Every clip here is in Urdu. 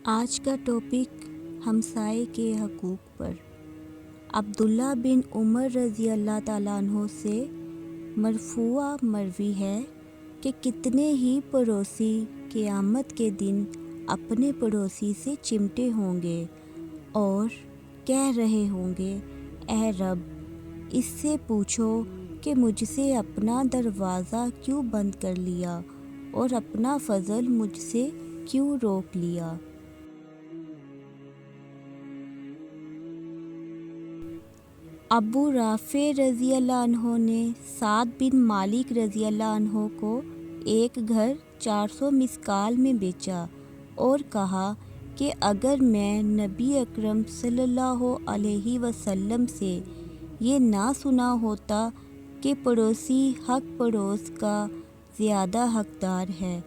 آج کا ٹاپک ہمسائے کے حقوق پر۔ عبداللہ بن عمر رضی اللہ تعالیٰ عنہ سے مرفوع مروی ہے کہ کتنے ہی پڑوسی قیامت کے دن اپنے پڑوسی سے چمٹے ہوں گے اور کہہ رہے ہوں گے، اے رب، اس سے پوچھو کہ مجھ سے اپنا دروازہ کیوں بند کر لیا اور اپنا فضل مجھ سے کیوں روک لیا۔ ابو رافع رضی اللہ عنہ نے سعد بن مالک رضی اللہ عنہ کو ایک گھر 400 مسکال میں بیچا اور کہا کہ اگر میں نبی اکرم صلی اللہ علیہ وسلم سے یہ نہ سنا ہوتا کہ پڑوسی حق پڑوس کا زیادہ حقدار ہے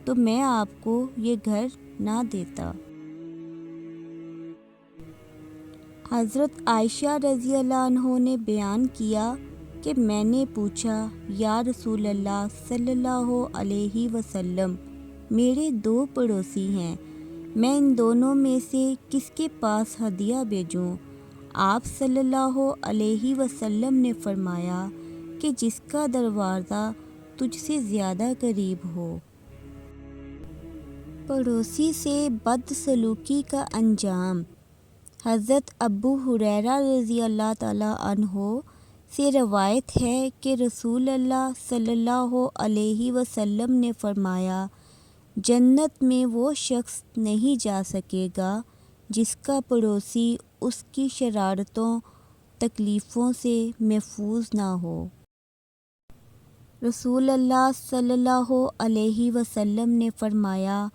تو میں آپ کو یہ گھر نہ دیتا۔ حضرت عائشہ رضی اللہ عنہ نے بیان کیا کہ میں نے پوچھا، یا رسول اللہ صلی اللہ علیہ وسلم، میرے 2 پڑوسی ہیں، میں ان دونوں میں سے کس کے پاس ہدیہ بھیجوں؟ آپ صلی اللہ علیہ وسلم نے فرمایا کہ جس کا دروازہ تجھ سے زیادہ قریب ہو۔ پڑوسی سے بدسلوکی کا انجام۔ حضرت ابو ہریرہ رضی اللہ تعالیٰ عنہ سے روایت ہے کہ رسول اللہ صلی اللہ علیہ وسلم نے فرمایا، جنت میں وہ شخص نہیں جا سکے گا جس کا پڑوسی اس کی شرارتوں تکلیفوں سے محفوظ نہ ہو۔ رسول اللہ صلی اللہ علیہ وسلم نے فرمایا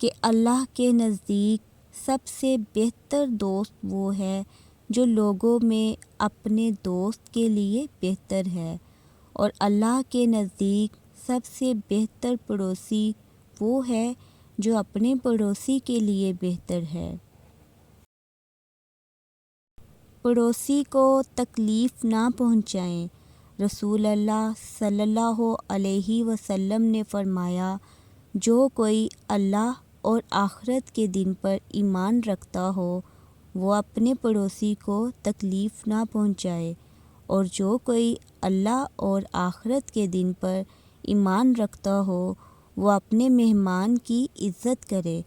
کہ اللہ کے نزدیک سب سے بہتر دوست وہ ہے جو لوگوں میں اپنے دوست کے لیے بہتر ہے، اور اللہ کے نزدیک سب سے بہتر پڑوسی وہ ہے جو اپنے پڑوسی کے لیے بہتر ہے۔ پڑوسی کو تکلیف نہ پہنچائیں۔ رسول اللہ صلی اللہ علیہ وسلم نے فرمایا، جو کوئی اللہ اور آخرت کے دن پر ایمان رکھتا ہو وہ اپنے پڑوسی کو تکلیف نہ پہنچائے، اور جو کوئی اللہ اور آخرت کے دن پر ایمان رکھتا ہو وہ اپنے مہمان کی عزت کرے،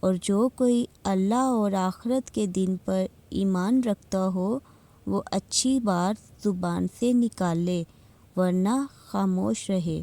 اور جو کوئی اللہ اور آخرت کے دن پر ایمان رکھتا ہو وہ اچھی بات زبان سے نکالے ورنہ خاموش رہے۔